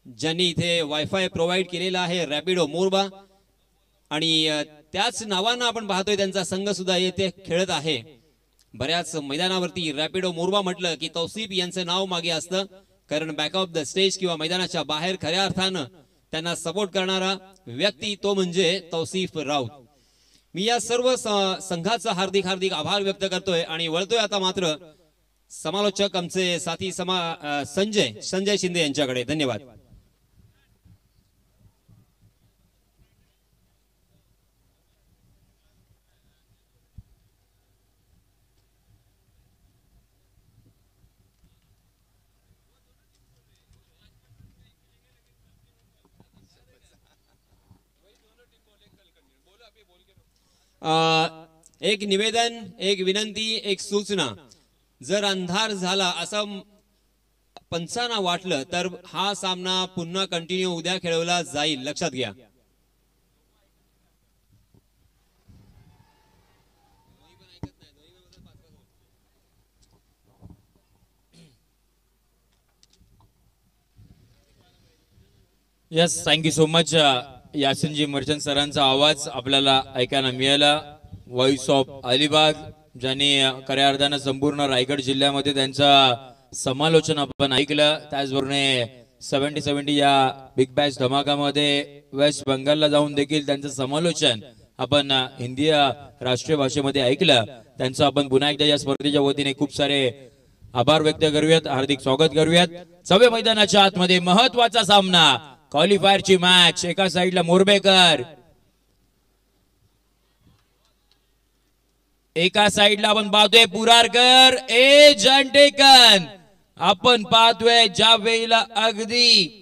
ज्यांनी इथे wifi provide केलेला आहे रॅपिडो मोरबा आणि त्याच नावानं आपण पाहतोय त्यांचा संघ सुद्धा येथे खेळत आहे। बऱ्याच मैदानावरती रॅपिडो मोरबा म्हटलं की तौसिफ यांचं नाव मागे असतं, कारण बॅक ऑफ द स्टेज किंवा मैदानाच्या बाहेर खऱ्या अर्थानं त्यांना सपोर्ट करणारा व्यक्ती तो म्हणजे तौसिफ राऊत। मी या सर्व संघाचा हार्दिक हार्दिक आभार व्यक्त करतोय आणि वळतोय आता मात्र समालोचक आमचे साथी संजय शिंदे यांच्याकडे। धन्यवाद। एक निवेदन, एक विनंती, एक सूचना, जर अंधार झाला असं पंचांना वाटलं तर हा सामना पुन्हा कंटिन्यू उद्या खेळवला जाईल, लक्षात घ्या। Yes, thank you so much Yasinji Merchant सरांचा आवाज आपल्याला ऐकायला मिळाला। व्हॉइस ऑफ अलिबाग, ज्यांनी खऱ्या अर्थानं संपूर्ण रायगड जिल्ह्यामध्ये त्यांचा समालोचन आपण ऐकलं। त्याचबरोबर 70-70 या बिग बॅश धमाकामध्ये वेस्ट बंगालला जाऊन देखील त्यांचं समालोचन आपण हिंदी राष्ट्रीय भाषेमध्ये ऐकलं। त्यांचं आपण पुन्हा एकदा या स्पर्धेच्या वतीने खूप सारे आभार व्यक्त करूयात, हार्दिक स्वागत करूयात। सभे मैदानाच्या आतमध्ये महत्वाचा सामना, क्वालिफायरची मॅच। एका साइडला मोरबेकर, एका साइडला आपण पाहतोय पुरारकर, जंटेकन। आपण पाहतोय ज्या वेळेला अगदी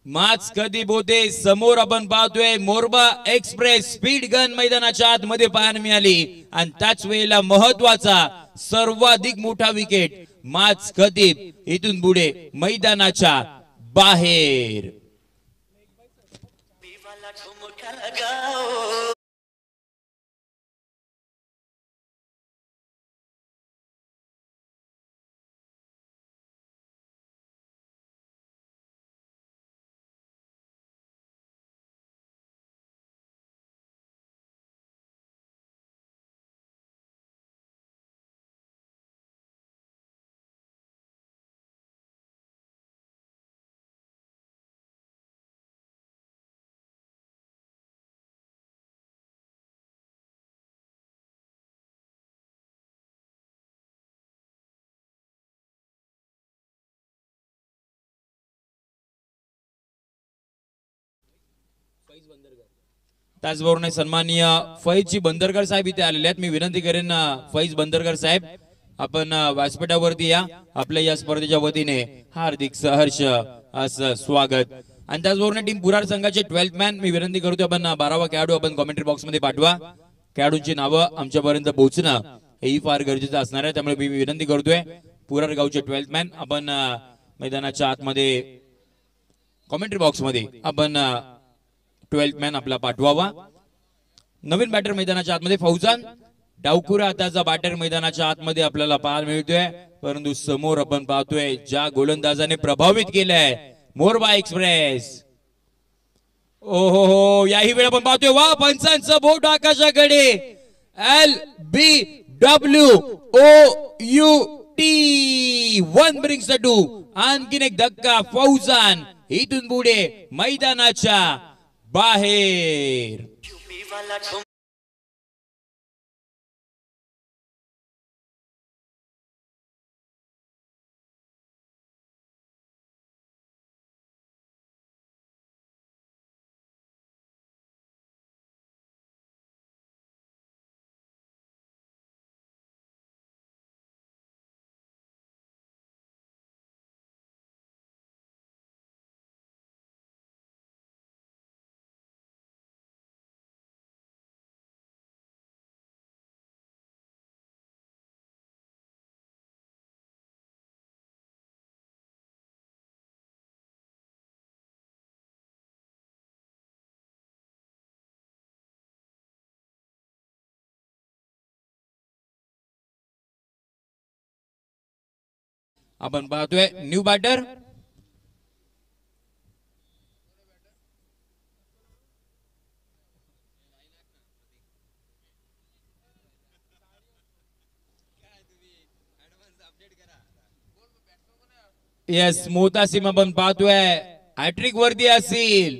माच कधी बोते समोर आपण पाहतोय मोरबा एक्सप्रेस स्पीड गन मैदानाच्या आतमध्ये पाहायला मिळाली आणि त्याच वेळेला महत्वाचा सर्वाधिक मोठा विकेट माच खतीब इथून पुढे मैदानाच्या बाहेर। त्याचबरोबर सन्माननीय फैजी बंदरकर साहेब इथे आलेले आहेत। मी विनंती करेन फैज बंदरकर साहेब, आपण व्यासपीठावरती या। आपल्या या स्पर्धेच्या वतीने हार्दिक सहर्ष असं स्वागत। आणि त्याचबरोबर टीम पुरार संघाचे 12th मॅन मी विनंती करतो आपण 12वा खेळाडू आपण कमेंट्री बॉक्स मध्ये पाठवा। खेळाडूंची नावं आमच्यापर्यंत पोहोचणं हेही फार गरजेचं असणार आहे, त्यामुळे मी विनंती करतोय पुरार गावचे 12th मॅन आपण मैदानाच्या आतमध्ये कमेंट्री बॉक्स मध्ये आपण 12th मॅन आपला पाठवावा। नवीन बॅटर मैदानाच्या आतमध्ये फौजान डावकुरा आताचा बॅटर मैदानाच्या आतमध्ये आपल्याला पाहायला मिळतोय, परंतु समोर आपण पाहतोय ज्या गोलंदाजाने प्रभावित केलंय मोरबा एक्सप्रेस। ओहो, याही वेळा आपण पाहतोय वा पंचांचं बोट आकाशाकडे, LBWOUT 1 brings the 2। आणखीन एक धक्का, फौजान इथून पुढे मैदानाच्या बाहेर। आपण पाहतोय न्यू बॅटर येस मोतासिम आपण पाहतोय हॅट्रिक वरती असतील.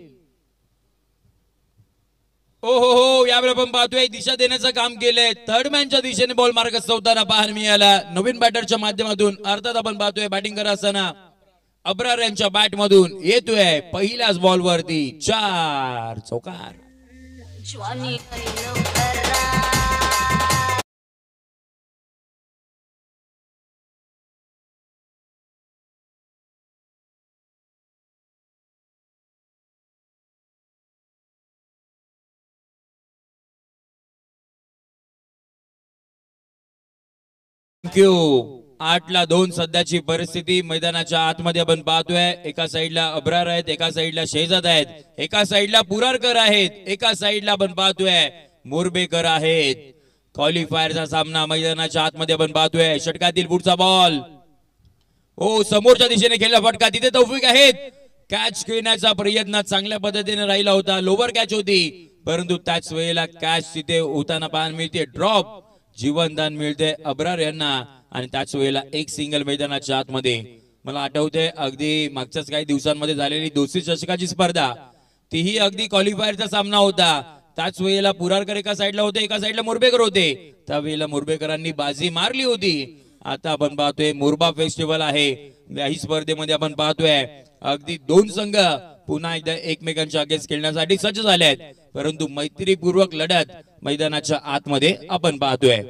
ओ हो यावेळी आपण पाहतोय दिशा देण्याचं काम केलंय. थर्ड मॅनच्या दिशेने बॉल मार्ग होताना पाहायला मिळाला नवीन बॅटरच्या माध्यमातून. अर्थात आपण पाहतोय बॅटिंग करत असताना अब्रार यांच्या बॅट मधून येतोय पहिल्याच बॉल वरती 4 चौकार. थँक्यू. 8-2 सध्याची परिस्थिती मैदानाच्या आतमध्ये आपण पाहतोय. एका साइडला अब्रार आहेत, एका साइडला शेहजाद आहेत, एका साइडला पुरारकर आहेत, एका साइडला आपण पाहतोय मोरबेकर आहेत. क्वालिफायरचा सामना मैदानाच्या आतमध्ये आपण पाहतोय. षटकातील पुढचा बॉल ओ समोरच्या दिशेने खेळला फटका. तिथे तौफिक आहेत. कॅच घेण्याचा प्रयत्न चांगल्या पद्धतीने राहिला होता. लोवर कॅच होती परंतु त्याच वेळेला कॅच तिथे होताना पाहायला मिळते. ड्रॉप जीवनदान मिळते अब्रार यांना आणि त्याच वेळेला एक सिंगल मैदानाच्या आतमध्ये. मला आठवते अगदी मागच्याच काही दिवसांमध्ये झालेली 200 चषकाची स्पर्धा तीही अगदी क्वालिफायरचा सामना होता. त्याच वेळेला पुरारकर एका साईडला होते, एका साईडला मोरबेकर होते. त्यावेळेला मोरबेकरांनी बाजी मारली होती. आता आपण पाहतोय मोरबा फेस्टिवल आहे. याही स्पर्धेमध्ये आपण पाहतोय अगदी 2 संघ पुन्हा एकदा एकमेकांच्या अगेन्स्ट खेळण्यासाठी सज्ज झाले आहेत. परंतु मैत्रीपूर्वक लढत मैदानाच्या आतमध्ये आपण पाहतोय.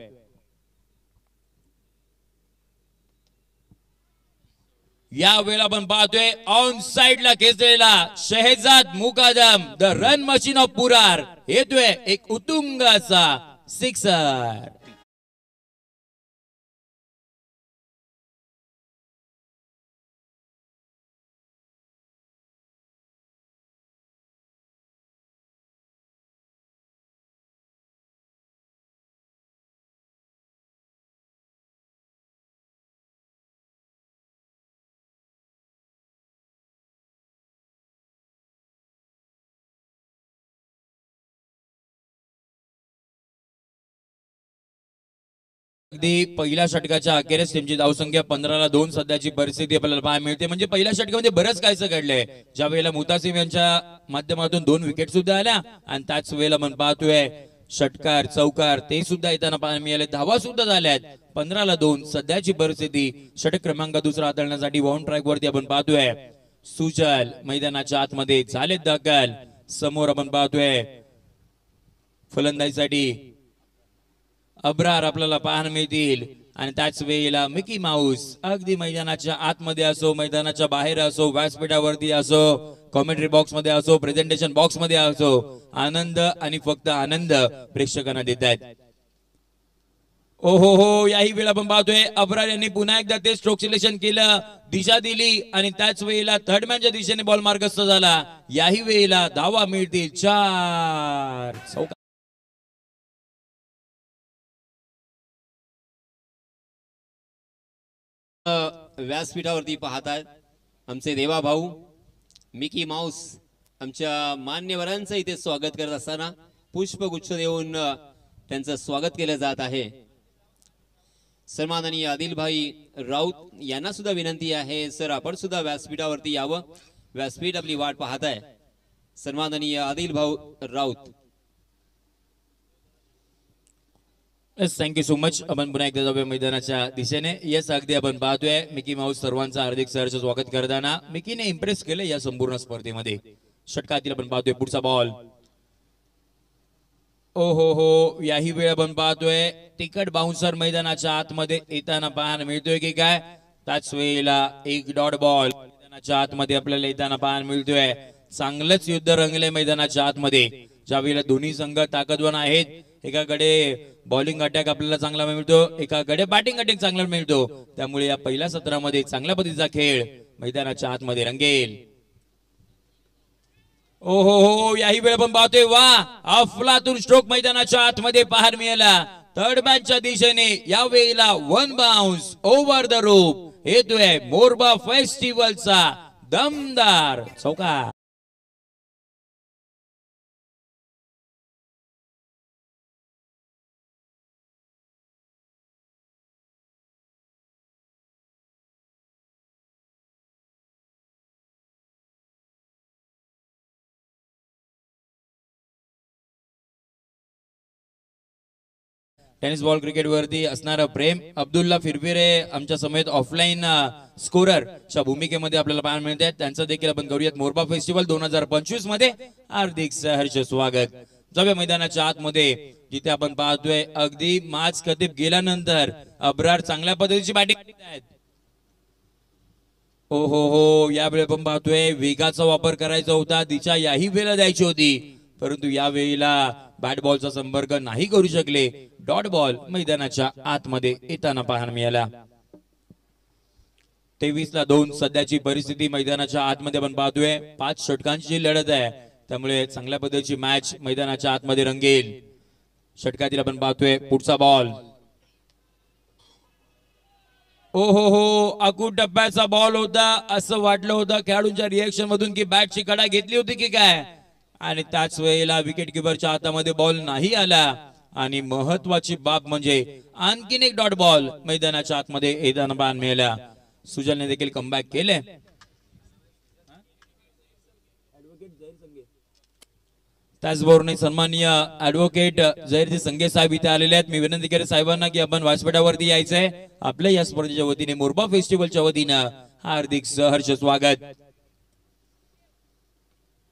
या वेळेला आपण पाहतोय ऑन साइडला खेचलेला शहजाद मुकादम द रन मशीन ऑफ पुरार येतोय एक उत्तुंग असा सिक्सर. अगदी पहिल्या षटकाच्या अखेरीस टीमची धावसंख्या 15-2 सध्याची परिस्थिती आपल्याला पाहायला मिळते. म्हणजे पहिल्या षटकामध्ये बरंच काहीच घडलंय. ज्या वेळेला मुतासिम यांच्या माध्यमातून 2 विकेट सुद्धा आल्या आणि त्याच वेळेला आपण पाहतोय षटकार चौकार ते सुद्धा येताना पाहायला मिळाले. धावा सुद्धा झाल्यात. 15-2 सध्याची परिस्थिती. षटक क्रमांक दुसरा हाताळण्यासाठी वॉन ट्रॅक वरती आपण पाहतोय सुजल मैदानाच्या आतमध्ये झाले दाखल. समोर आपण पाहतोय फलंदाजीसाठी अब्रार आपल्याला पाहायला मिळतील आणि त्याच वेळेला मिकी माऊस अगदी मैदानाच्या आतमध्ये असो मैदानाच्या बाहेर असो व्यासपीठावरती असो कॉमेंट्री बॉक्स मध्ये असो प्रेझेंटेशन बॉक्स मध्ये असो आनंद आणि फक्त आनंद प्रेक्षकांना देत आहेत. ओ हो याही वेळेला आपण पाहतोय अब्रार यांनी पुन्हा एकदा ते स्ट्रोक सिलेक्शन केलं, दिशा दिली आणि त्याच वेळेला थर्ड मॅनच्या दिशेने बॉल मार्गस्थ झाला. याही वेळेला धावा मिळतील 4 चौकार. व्यासपीठावरती पाहतायत आमचे देवा भाऊ मिकी माऊस आमच्या मान्यवरांचं इथे स्वागत करत असताना पुष्पगुच्छ देऊन त्यांचं स्वागत केलं जात आहे. सन्माननीय आदिलभाई राऊत यांना सुद्धा विनंती आहे सर आपण सुद्धा व्यासपीठावरती यावं. व्यासपीठ आपली वाट पाहत आहे. सन्माननीय आदिल भाऊ राऊत. Thank you so much. आपण पुन्हा एकदा जाऊया मैदानाच्या दिशेने. येस अगदी आपण पाहतोय मिकी माऊस सर्वांचं हार्दिक सहर्ष स्वागत करताना. मिकीने इम्प्रेस केलं या संपूर्ण स्पर्धेमध्ये. षटकातील आपण पाहतोय पुढचा बॉल ओ हो याही वेळ आपण पाहतोय तिकट बाउन्सर मैदानाच्या आतमध्ये येताना पाहायला मिळतोय की काय. त्याच वेळेला एक डॉट बॉल मैदानाच्या आतमध्ये आपल्याला येताना पाहायला मिळतोय. चांगलंच युद्ध रंगले मैदानाच्या आतमध्ये. ज्या वेळेला दोन्ही संघ ताकदवान आहेत. एकाकडे बॉलिंग अटॅक आपल्याला चांगला मिळतो, एकाकडे बॅटिंग अटॅक चांगला मिळतो. त्यामुळे या पहिल्या सत्रामध्ये चांगल्या पद्धतीचा खेळ मैदानाच्या आतमध्ये रंगेल. ओ हो याही वेळ आपण पाहतोय वा अफलातून स्ट्रोक मैदानाच्या आतमध्ये पाहायला मिळाला. थर्ड मॅनच्या दिशेने या वेळेला 1 बाउन्स ओव्हर द रोप येतोय मोरबा फेस्टिवलचा दमदार चौकार. टेनिस बॉल क्रिकेट वरती असणारं प्रेम. अब्दुल्ला फिरफिरे आमच्या समेत ऑफलाईन स्कोरर च्या भूमिकेमध्ये आपल्याला पाहायला मिळत आहेत. त्यांचं देखील आपण करूयात मोरबा फेस्टिवल 2025 मध्ये हार्दिक सहर्ष स्वागत. जाऊया मैदानाच्या आतमध्ये, जिथे आपण पाहतोय अगदी माज खतीब गेल्यानंतर अब्रार चांगल्या पद्धतीची बॅटिंग करत आहेत. ओ हो, यावेळी आपण पाहतोय वेगाचा वापर करायचा होता, तिच्या याही वेळेला द्यायची होती, परंतु या वेळेला बॅट बॉलचा संपर्क नाही करू शकले. डॉट बॉल मैदानाच्या आतमध्ये येताना पाहायला मिळाला. 23-2 सध्याची परिस्थिती मैदानाच्या आतमध्ये आपण पाहतोय. 5 षटकांची लढत आहे, त्यामुळे चांगल्या पद्धतीची मॅच मैदानाच्या आतमध्ये रंगेल. षटकातील आपण पाहतोय पुढचा बॉल. ओ हो, अकूट टप्प्याचा बॉल होता. असं वाटलं होतं खेळाडूंच्या रिएक्शन मधून की बॅटची कडा घेतली होती की काय, आणि त्याच वेळेला विकेट किपरच्या हातामध्ये बॉल नाही आला. आणि महत्वाची बाब म्हणजे आणखीन एक डॉट बॉल मैदानाच्या आतमध्ये येताना पाहायला मिळाला. सुजलने देखील कमबॅक केले. त्याचबरोबर सन्माननीय ऍडव्होकेट जयरजी संघे साहेब इथे आलेले आहेत. मी विनंती करेन साहेबांना की आपण व्यासपीठावरती यायचंय. आपल्या या स्पर्धेच्या वतीने मोरबा फेस्टिवलच्या वतीनं हार्दिक सहर्ष स्वागत.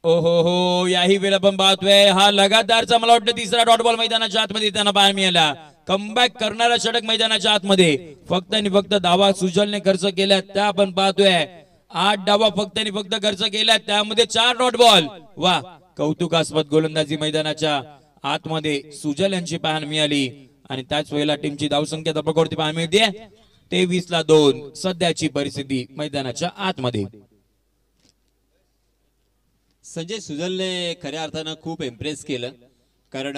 ओ हो, याही वेळेला आपण पाहतोय हा लगातारचा मला वाटतं तिसरा डॉट बॉल मैदानाच्या आतमध्ये त्यांना पाहायला मिळाला. कमबॅक करणारा षटक मैदानाच्या आतमध्ये. फक्त आणि फक्त धावा सुजलने खर्च केल्या त्या आपण पाहतोय. 8 धावा फक्त आणि फक्त खर्च केल्या, त्यामध्ये 4 डॉट बॉल. वा, कौतुकास्पद गोलंदाजी मैदानाच्या आतमध्ये सुजल यांची पाहायला मिळाली. आणि त्याच वेळेला टीमची धावसंख्या तपकोरती पाहायला मिळते. 23-2 सध्याची परिस्थिती मैदानाच्या आतमध्ये. संजय सुजलने खऱ्या अर्थानं खूप इम्प्रेस केलं, कारण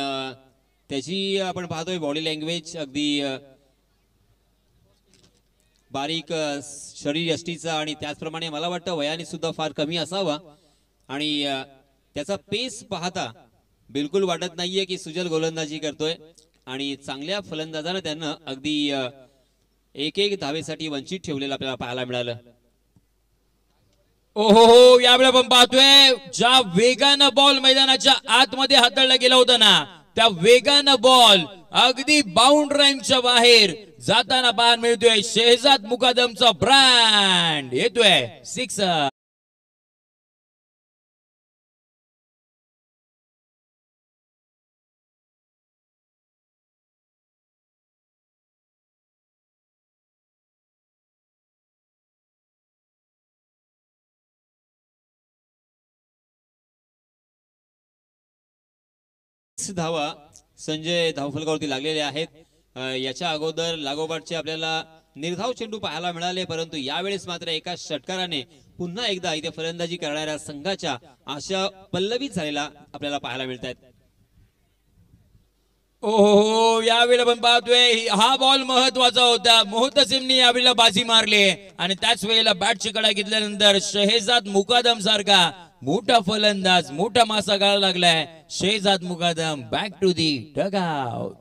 त्याची आपण पाहतोय बॉडी लँग्वेज अगदी बारीक शरीर यष्टीचा, आणि त्याचप्रमाणे मला वाटतं वयाने सुद्धा फार कमी असावा. आणि त्याचा पेस पाहता बिलकुल वाटत नाहीये की सुजल गोलंदाजी करतोय. आणि चांगल्या फलंदाजानं त्यांना अगदी एक धावेसाठी वंचित ठेवलेलं आपल्याला पाहायला मिळालं. ओ हो, यावेळी आपण पाहतोय ज्या वेगानं बॉल मैदानाच्या आतमध्ये हाताळला गेला होता ना, त्या वेगानं बॉल अगदी बाउंड लाईनच्या बाहेर जाताना पाहायला मिळतोय. शेहजाद मुकादमचा ब्रँड येतोय 6. धावा संजय धावफलकावरती लागलेले आहेत. याच्या अगोदर लागोपाठचे आपल्याला निर्धाव चेंडू पाहायला मिळाले, परंतु यावेळेस मात्र एका षटकाराने पुन्हा एकदा इथे फलंदाजी करणाऱ्या संघाच्या आशा पल्लवित झालेला आपल्याला पाहायला मिळत आहेत. ओ हो, यावेळेला आपण पाहतोय हा बॉल महत्वाचा होता. मोहतसिमने यावेळेला बाजी मारली, आणि त्याच वेळेला बॅटची कडा घेतल्यानंतर शेहजाद मुकादम सारखा मोठा फलंदाज, मोठा मासा गाळा लागलाय. शेहजाद मुकादम बॅक टू दी डगआउट.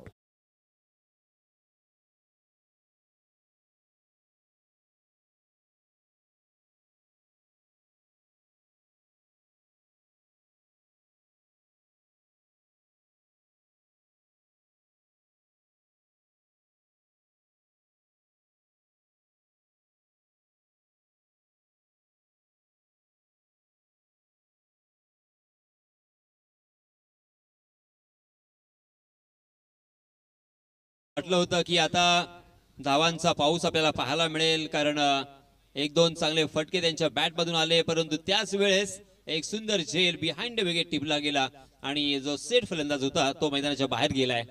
वाटलं होतं की आता धावांचा पाऊस आपल्याला पाहायला मिळेल, कारण 1-2 चांगले फटके त्यांच्या बॅट मधून आले, परंतु त्याच वेळेस एक सुंदर झेल बिहाइंड द विकेट टिपला गेला आणि जो सेट फलंदाज होता तो मैदानाच्या बाहेर गेलाय.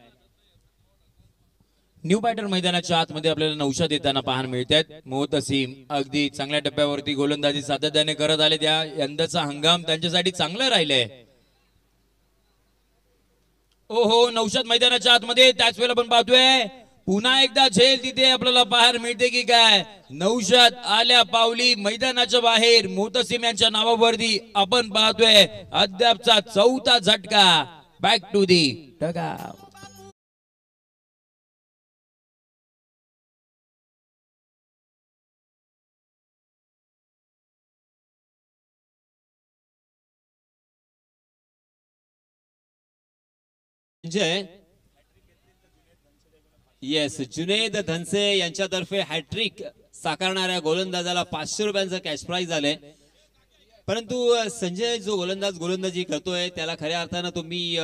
न्यू बॅटर मैदानाच्या आतमध्ये आपल्याला नौशाद येताना पाहायला मिळतात. मोहतसीम अगदी चांगल्या टप्प्यावरती गोलंदाजी सातत्याने करत आले. त्या यंदाचा हंगाम त्यांच्यासाठी चांगला राहिलाय. ओ हो, नौशाद मैदानाच्या आतमध्ये. त्याच वेळेला आपण पाहतोय पुन्हा एकदा झेल तिथे आपल्याला पाहायला मिळते की काय. नौशाद आल्या पावली मैदानाच्या बाहेर. मोहतसीम यांच्या नावावरती आपण पाहतोय अद्यापचा 4था झटका. Back to the dugout. Sanjay yes, Junaid धनसे यांच्यातर्फे हॅट्रिक साकारणाऱ्या गोलंदाजाला 500 रुपयांचं कॅश प्राइज आलंय. परंतु संजय जो गोलंदाजी करतोय त्याला खऱ्या अर्थानं तुम्ही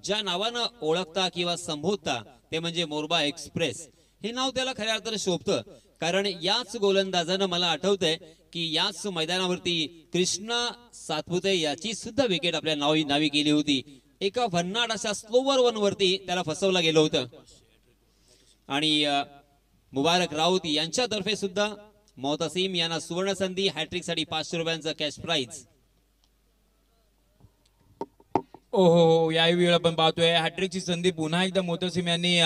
ज्या नावानं ओळखता किंवा संबोधता ते म्हणजे मोरबा एक्सप्रेस हे नाव त्याला खऱ्या अर्थानं शोभतं. कारण याच गोलंदाजानं मला आठवतंय की याच मैदानावरती कृष्णा सातपुते याची सुद्धा विकेट आपल्या नावी केली होती. एका भन्नाट अशा स्लोवर वन वरती त्याला फसवलं गेलं होतं. आणि मुबारक राऊत यांच्यातर्फे सुद्धा मोहतसीम यांना सुवर्ण संधी हॅट्रिक साठी 500 रुपयांचं कॅश प्राइज. ओहो, यावेळी आपण पाहतोय हॅट्रिकची संधी पुन्हा एकदा मोहतसीम यांनी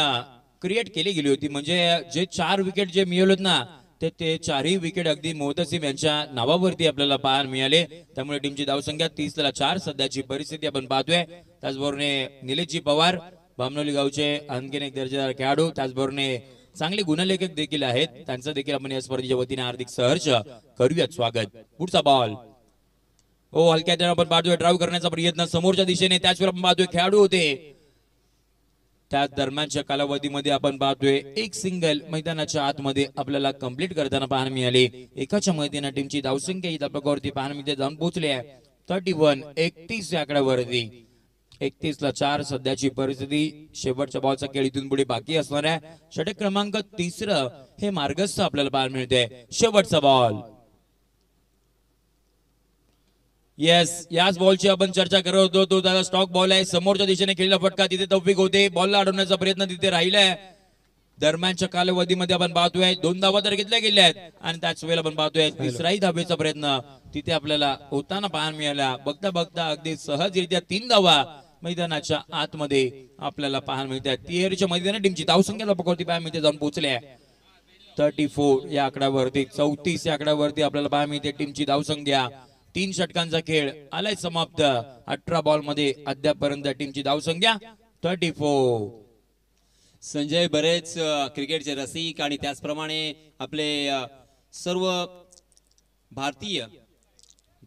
क्रिएट केली गेली होती. म्हणजे जे 4 विकेट जे मिळवलेत ना ते 4ही विकेट अगदी मोहतसीम यांच्या नावावरती आपल्याला पाहायला मिळाले. त्यामुळे टीमची धावसंख्या 30-4 सध्याची परिस्थिती आपण पाहतोय. त्याचबरोबर निलेशजी पवार बामनोली गावचे आणखीन एक दर्जेदार खेळाडू, त्याचबरोबर चांगले गुणलेखक देखील आहेत, त्यांचं देखील आपण या स्पर्धेच्या वतीने हार्दिक सहर्ष करूयात स्वागत. पुढचा बॉल हलक्यात आपण पाहतोय ड्राईव्ह करण्याचा प्रयत्न समोरच्या दिशेने. त्याच वेळेला आपण पाहतोय खेळाडू होते त्या दरम्यानच्या कालावधीमध्ये आपण पाहतोय एक सिंगल मैदानाच्या आतमध्ये आपल्याला कंप्लीट करताना पाहायला मिळाले. एकाच्या मदतीने टीमची धावसंख्या ही धावपकावरती पाहायला मिळते जाऊन पोहोचली आहे 31-31 या आकड्यावरती. 31-4 सध्याची परिस्थिती. शेवटच्या बॉलचा खेळ इथून पुढे बाकी असणार आहे. षटक क्रमांक 3 हे मार्गस्थ आपल्याला पाहायला मिळते. शेवटचा बॉल. येस, याच बॉलची आपण चर्चा करत होतो. तो त्याला स्टॉक बॉल आहे. समोरच्या दिशेने खेळलेला फटका तिथे तौफिक होते. बॉलला अडवण्याचा प्रयत्न तिथे राहिलाय. दरम्यानच्या कालावधीमध्ये आपण पाहतोय 2 धावा तर घेतल्या गेल्या आहेत आणि त्याच वेळेला आपण पाहतोय तिसराही धावेचा प्रयत्न तिथे आपल्याला होताना पाहायला मिळाला. बघता बघता अगदी सहजरित्या 3 धावा मैदानाच्या आतमध्ये आपल्याला पाहायला मिळतात. तिहेरीच्या मैदानात टीमची धावसंख्या धावपकावरती पाहायला मिळते जाऊन पोहोचल्या 34 या आकड्यावरती. 34 या आकड्यावरती आपल्याला पाहायला मिळते टीमची धावसंख्या. 3 षटकांचा खेळ आलाय समाप्त. 18 बॉल मध्ये अद्यापर्यंत टीमची धावसंख्या 34. संजय बरेच क्रिकेटचे रसिक आणि त्याचप्रमाणे आपले सर्व भारतीय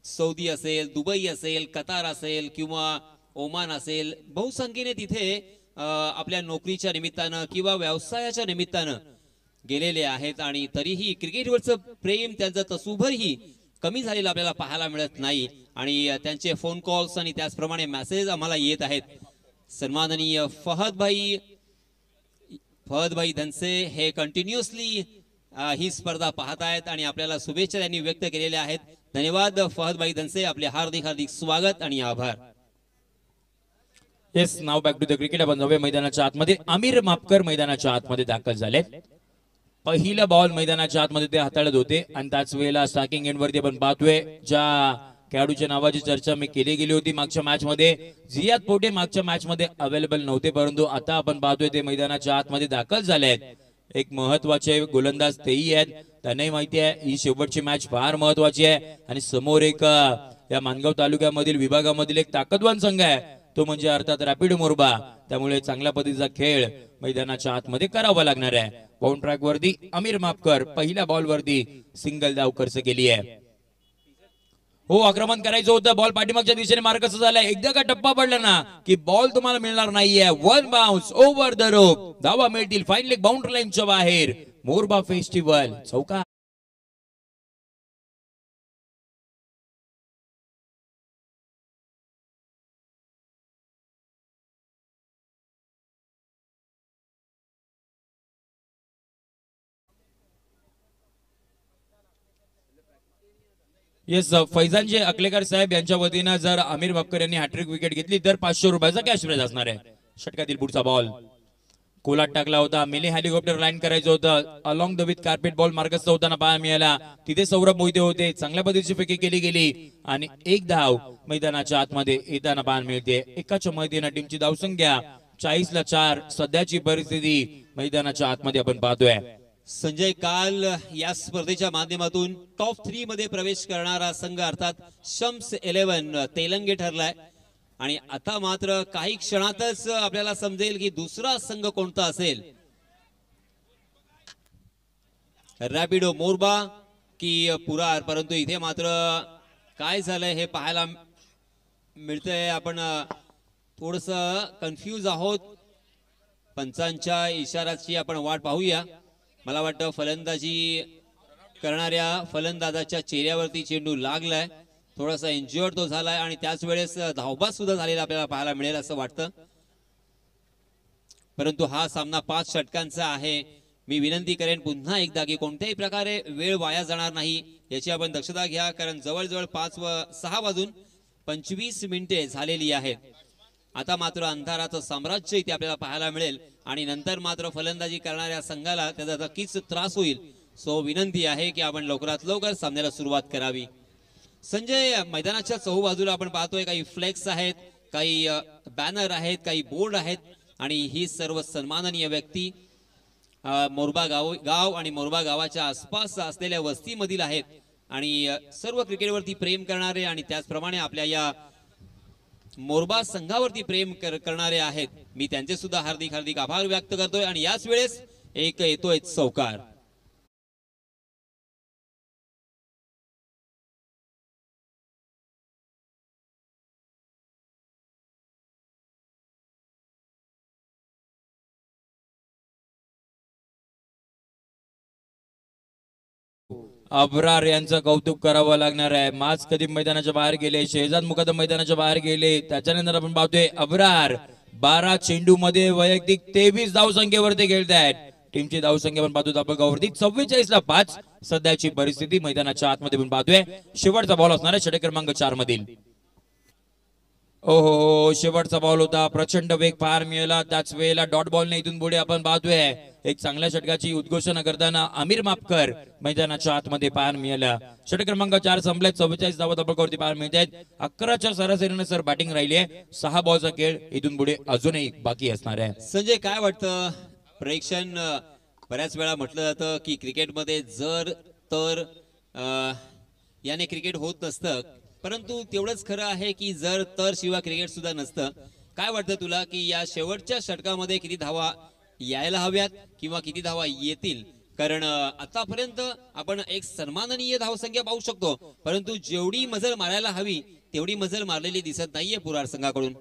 सौदी असेल, दुबई असेल, कतार असेल किंवा ओमान असेल बहुसंख्येने तिथे आपल्या नोकरीच्या निमित्तानं किंवा व्यवसायाच्या निमित्तानं गेलेले आहेत. आणि तरीही क्रिकेटवरचं प्रेम त्यांचं तसूभरही कमी झालेलं आपल्याला पाहायला मिळत नाही. आणि त्यांचे फोन कॉल्स आणि त्याचप्रमाणे मेसेज आम्हाला येत आहेत. सन्माननीय फहदभाई धनसे हे कंटिन्युअसली ही स्पर्धा पाहत आहेत आणि आपल्याला शुभेच्छा त्यांनी व्यक्त केलेल्या आहेत. धन्यवाद फहदभाई धनसे, आपले हार्दिक हार्दिक स्वागत आणि आभार. Yes, now back to the cricket. आपण जाऊया मैदानाच्या आतमध्ये. आमिर मापकर मैदानाच्या आतमध्ये दाखल झाले. पहिला बॉल मैदानाच्या आतमध्ये ते हाताळत होते आणि त्याच वेळेला स्टार्टिंग एंड वरती आपण पाहतोय ज्या खेळाडूच्या नावाची चर्चा मी केली गेली होती मागच्या मॅच मध्ये. जियाद पोटे मागच्या मॅच मध्ये अवेलेबल नव्हते, परंतु आता आपण पाहतोय ते मैदानाच्या आतमध्ये दाखल झाले आहेत. एक महत्वाचे गोलंदाज तेही आहेत. त्यांनाही माहिती आहे ही शेवटची मॅच फार महत्वाची आहे आणि समोर एक या मानगाव तालुक्यामधील विभागामधील एक ताकदवान संघ आहे, तो म्हणजे अर्थात रॅपिडो मोरबा. त्यामुळे चांगल्या पद्धतीचा खेळ मैदानाच्या आतमध्ये करावा लागणार आहे. बाउंड ट्रॅक वरती आमिर मापकर पहिल्या बॉल वरती सिंगल धाव खर्च केली आहे. आक्रमण करायचं होतं. बॉल पाठीमागच्या दिशेने मार्ग कसं झालाय. एकदा का टप्पा पडला ना की बॉल तुम्हाला मिळणार नाहीये. 1 बाउन्स ओव्हर द रोप. धावा मिळतील फाईन लेग बाउंड्री लाईनच्या बाहेर. मोरबा फेस्टिवल चौका. येस, फैजानजी अकलेकर साहेब यांच्या वतीनं जर आमिर बापकर यांनी हॅट्रिक विकेट घेतली तर 500 रुपयाचा कॅश प्राइज असणार आहे. षटकातील पुढचा बॉल कोलाट टाकला होता. मिनी हेलिकॉप्टर लाईन करायचं होतं. Along the with carpet ball मार्गस्थ होताना पाहायला मिळाला. तिथे सौरभ मोहिते होते. चांगल्या पद्धतीची फेकी केली गेली आणि एक धाव मैदानाच्या आतमध्ये येताना पाहायला मिळते. एकाच्या मदतीने टीमची धावसंख्या 40-4 सध्याची परिस्थिती मैदानाच्या आतमध्ये आपण पाहतोय. संजय, काल या स्पर्धेच्या माध्यमातून टॉप 3 मध्ये प्रवेश करणारा संघ अर्थात शम्स 11 तेलंगे ठरलाय आणि आता मात्र काही क्षणातच आपल्याला समजेल की दुसरा संघ कोणता असेल. रॅपिडो मोरबा की पुरार. परंतु इथे मात्र काय झालंय हे पाहायला मिळतंय. आपण थोडस कन्फ्यूज आहोत. पंचांच्या इशाराची आपण वाट पाहूया. मला वाटतं फलंदाजी करणाऱ्या फलंदाजाच्या चेहऱ्यावरती चेंडू लागलाय, थोडासा इंज्युअर्ड तो झालाय आणि त्याच वेळेस धावबाद सुद्धा झालेला आपल्याला पाहायला मिळेल असं वाटतं. परंतु हा सामना 5 षटकांचा आहे. मी विनंती करेन पुन्हा एकदा की कोणत्याही प्रकारे वेळ वाया जाणार नाही याची आपण दक्षता घ्या, कारण जवळजवळ 5 व 6 वाजून 25 मिनिटे झालेली आहेत. आता मात्र अंधाराचं साम्राज्य इथे आपल्याला पाहायला मिळेल आणि नंतर मात्र फलंदाजी करणाऱ्या संघाला त्याचा नक्कीच त्रास होईल. सो विनंती आहे की आपण लवकरात लवकर सामन्याला सुरुवात करावी. संजय, मैदानाच्या चहूबाजूला आपण पाहतोय काही फ्लेक्स आहेत, काही बॅनर आहेत, काही बोर्ड आहेत आणि ही सर्व सन्माननीय व्यक्ती मोरबा गाव आणि मोरबा गावाच्या आसपास असलेल्या वस्तीमधील आहेत आणि सर्व क्रिकेटवरती प्रेम करणारे आणि त्याचप्रमाणे आपल्या या मोरबा संघावरती प्रेम करणारे आहेत. मी त्यांचे सुद्धा हार्दिक हार्दिक आभार व्यक्त करतोय आणि याच वेळेस एक येतोय चौकार. अब्रार यांचं कौतुक करावं लागणार आहे. माज कधी मैदानाच्या बाहेर गेले, शेहजाद मुकद्दम मैदानाच्या बाहेर गेले, त्याच्यानंतर आपण पाहतोय अब्रार 12 चेंडू मध्ये वैयक्तिक 23 धावसंख्येवरती खेळतायत. टीमची धावसंख्या पण पाहतो आपण वरती 44 ला 5 सध्याची परिस्थिती. मैदानाच्या आतमध्ये पण पाहतोय शेवटचा बॉल असणार आहे षटक क्रमांक 4 मधील. ओहो, शेवटचा बॉल होता, प्रचंड वेग फार मिळाला, त्याच वेळेला डॉट बॉलने इथून पुढे आपण पाहतोय एक चांगल्या षटकाची उद्घोषणा करताना आमिर मापकर मैदानाच्या आतमध्ये पाहायला मिळाला. षटक क्रमांक 4 संपलाय, 44 धावा धावसंख्येवरती पाहायला मिळत आहेत. 11च्या सरासरीने सर बॅटिंग राहिली आहे. 6 बॉलचा खेळ इथून पुढे अजूनही बाकी असणार आहे. संजय, काय वाटतं? प्रेक्षण बऱ्याच वेळा म्हटलं जातं की क्रिकेटमध्ये जर तर याने क्रिकेट होत नसतं, परंतु तेवढंच खरं आहे की जर तर शिवाय क्रिकेट सुद्धा नसतं. काय वाटतं तुला की या शेवटच्या षटकामध्ये किती धावा यायला हव्यात किंवा किती धावा येतील? कारण आतापर्यंत आपण एक सन्माननीय धावसंख्या पाहू शकतो, परंतु जेवढी मजल मारायला हवी तेवढी मजल मारलेली दिसत नाहीये पुरार संघाकडून.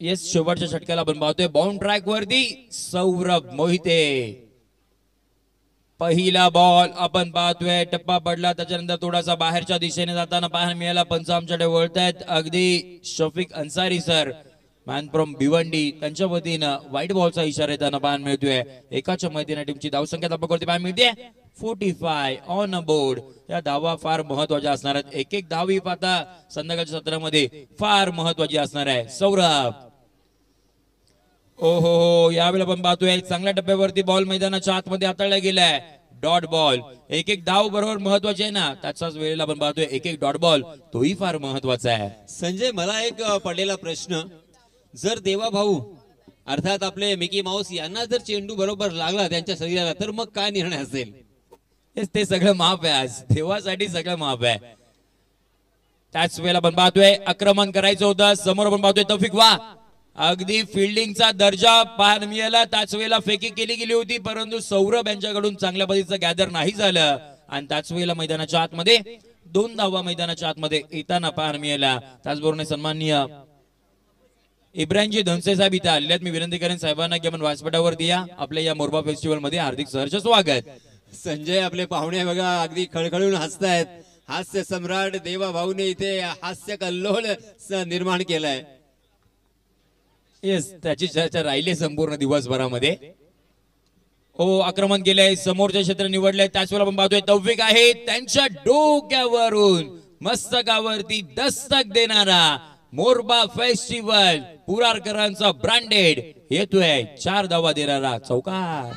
येस, शेवटच्या षटकाला आपण पाहतोय बाउंड ट्रॅक वरती सौरभ मोहिते. पहिला बॉल आपण पाहतोय, टप्पा पडला, त्याच्यानंतर थोडासा बाहेरच्या दिशेने जाताना पाहायला मिळाला. पंच आमच्याकडे वळतायत, अगदी Shafiq Ansari sir man from Bhiwandi त्यांच्या वतीनं व्हाईट बॉलचा इशारा येताना पाहायला मिळतोय. एकाच्या मैदानी टीमची धावसंख्या धाबावरती पाहायला मिळते 45 ऑन अ बोर्ड. या धावा फार महत्वाच्या असणार आहेत. एक एक धावी पाहता संध्याकाळच्या सत्रामध्ये फार महत्वाची असणार आहे. सौरभ, ओहो, यावेळेला पण पाहतोय चांगल्या टप्प्यावरती बॉल मैदानाच्या आतमध्ये हाताळला गेलाय. डॉट बॉल, एक एक धाव बरोबर महत्वाची आहे ना, त्याचाच वेळेला आपण पाहतोय एक एक डॉट बॉल तोही फार महत्वाचा आहे. संजय, मला एक पडलेला प्रश्न, जर देवा भाऊ अर्थात आपले मिकी माऊस यांना जर चेंडू बरोबर लागला त्यांच्या शरीराला तर मग काय निर्णय असेल? ते सगळं माफ आहे, आज देवासाठी सगळं माफ आहे. त्याच वेळेला आपण पाहतोय आक्रमण करायचं होतं, समोर आपण पाहतोय तौफिक, वा अगदी फिल्डिंगचा दर्जा पाहायला मिळाला. त्याच वेळेला फेकी केली गेली होती, परंतु सौरभ यांच्याकडून चांगल्या पद्धतीचं गॅदर नाही झालं आणि त्याच वेळेला मैदानाच्या आतमध्ये 2 धावा मैदानाच्या आतमध्ये येताना पाहायला मिळाला. त्याचबरोबर सन्माननीय इब्राहिमजी धनसे साहेब इथे आलेले आहेत. मी विनंती करेन साहेबांना की आपण व्यासपीठावरती या. आपल्या या मोरबा फेस्टिवल मध्ये हार्दिक सहर्ष स्वागत. संजय, आपले पाहुणे बघा अगदी खळखळून हसतायत. हास्य सम्राट देवा भाऊने इथे हास्य कल्लोळ निर्माण केलाय. येस, त्याची चर्चा राहिली संपूर्ण दिवसभरामध्ये. ओ, आक्रमण केलंय, समोरचे क्षेत्र निवडलंय. त्याच वेळेला आपण पाहतोय तौफिक आहे, त्यांच्या डोक्यावरून मस्तकावरती दस्तक देणारा मोरबा फेस्टिवल पुरारकरांचा ब्रँडेड येतोय 4 धावा देणारा चौकार.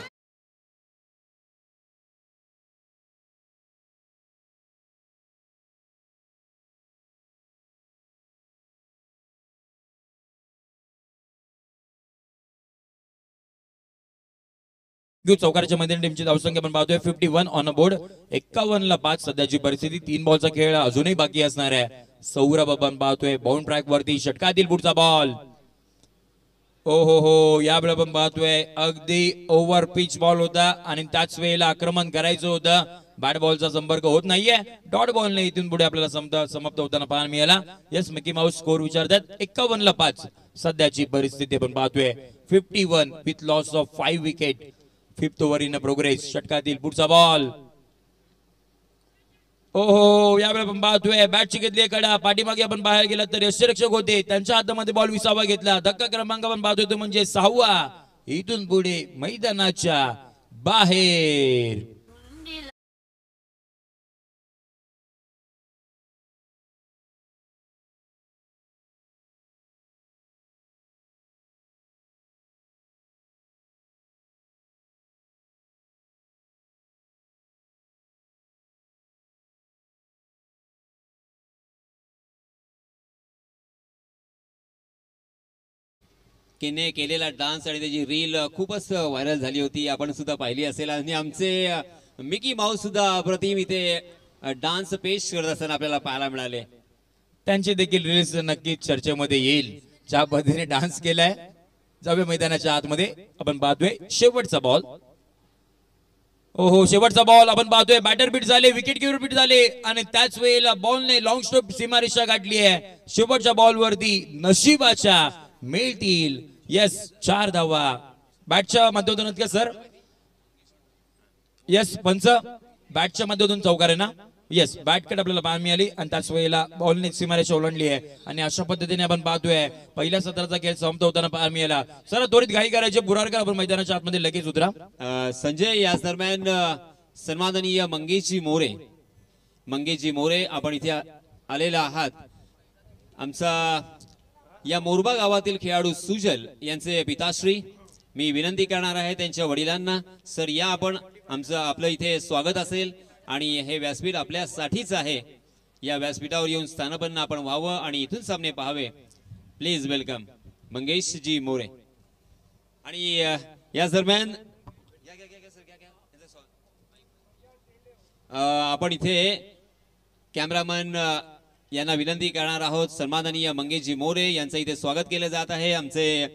चौकारच्या मध्ये टीमची धावसंख्या पण पाहतोय 51 ऑन अ बोर्ड. 51 ला 5 सध्याची परिस्थिती. 3 बॉलचा खेळ अजूनही बाकी असणार आहे. सौरभ आपण पाहतोय बाउंड ट्रॅक वरती षटकातील पुढचा बॉल. हो, यावेळेला आपण पाहतोय अगदी ओव्हर पिच बॉल होता आणि त्याच वेळेला आक्रमण करायचं होतं. बॅट बॉलचा संपर्क होत नाहीये. डॉट बॉलने इथून पुढे आपल्याला समाप्त होताना पाहायला मिळाला. यस मिकी माऊस स्कोर विचारतात 51 ला 5 सध्याची परिस्थिती आपण पाहतोय. 51 with loss of 5 wicket. 5th over in progress. षटकातील पुढचा बॉल. ओहो यावेळी आपण पाहतोय बॅटची घेतली कडा. पाठीमागे आपण बाहेर गेला तर यष्टीरक्षक होते त्यांच्या हातामध्ये बॉल 20वा घेतला. धक्का क्रमांक आपण पाहतोय तो म्हणजे 6वा. इथून पुढे मैदानाच्या बाहेर. केने केलेला डान्स आणि त्याची रील खूपच व्हायरल झाली होती. आपण सुद्धा पाहिली असेल आणि आमचे मिकी माऊस सुद्धा अप्रतिम इथे डान्स पेश करत असताना आपल्याला पाहायला मिळाले. त्यांचे देखील रील्स नक्कीच चर्चेमध्ये येईल. ज्या पद्धतीने डान्स केलाय. जाऊया मैदानाच्या आतमध्ये. आपण पाहतोय शेवटचा बॉल. ओहो शेवटचा बॉल आपण पाहतोय. बॅटर बीट झाले. विकेट कीपर बीट झाले आणि त्याच वेळेला बॉलने लॉंग स्टॉप सीमारेषा गाठली आहे. शेवटच्या बॉलवरती नशिबाच्या मिळतील यस 4 धावा. बॅटच्या माध्यमातून का सर. यस पंच बॅटच्या माध्यमातून चौकार आहे ना. येस बॅटकडे आपल्याला पाहायला मिळाली आणि त्याच वेळेला बॉलने सीमारेषा ओलांडली आहे. आणि अशा पद्धतीने आपण पाहतोय पहिल्या सत्राचा खेळ समाप्त होताना पाहायला मिळाला. सर त्वरित घाई करायचे. बुरारकर आपण मैदानाच्या आतमध्ये लगेच उतरा. संजय याच दरम्यान सन्माननीय मंगेशजी मोरे आपण इथे आलेला आहात. आमचा या मोरबा गावातील खेळाडू सुजल यांचे पिताश्री. मी विनंती करणार आहे त्यांच्या वडिलांना सर या आपण आपलं इथे स्वागत असेल आणि हे व्यासपीठ आपल्यासाठीच आहे. या व्यासपीठावर येऊन स्थानपन्न आपण व्हावं आणि इथून सामने पाहावे. Please welcome Mangeshji More. आणि या दरम्यान आपण इथे कॅमेरामन यांना विनंती करणार आहोत. सन्माननीय मंगेशजी मोरे यांचं इथे स्वागत केलं जात आहे. आमचे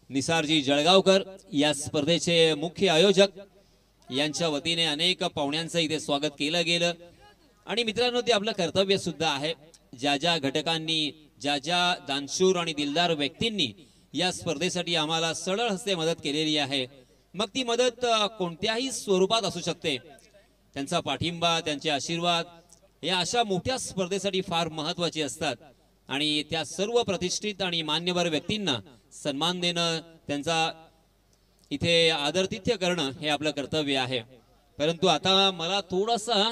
निसारजी जळगावकर या स्पर्धेचे मुख्य आयोजक यांच्या वतीने अनेक पाहुण्यांचं इथे स्वागत केलं गेलं. आणि मित्रांनो ते आपलं कर्तव्य सुद्धा आहे. ज्या ज्या घटकांनी ज्या ज्या दानशूर आणि दिलदार व्यक्तींनी या स्पर्धेसाठी आम्हाला सरळ हस्ते मदत केलेली आहे. मग ती मदत कोणत्याही स्वरूपात असू शकते. त्यांचा पाठिंबा त्यांचे आशीर्वाद या अशा मोठ्या स्पर्धेसाठी फार महत्वाचे असतात. आणि त्या सर्व प्रतिष्ठित आणि मान्यवर व्यक्तींना सन्मान देणं त्यांचा इथे आदरातिथ्य करणं हे आपलं कर्तव्य आहे. परंतु आता मला थोडासा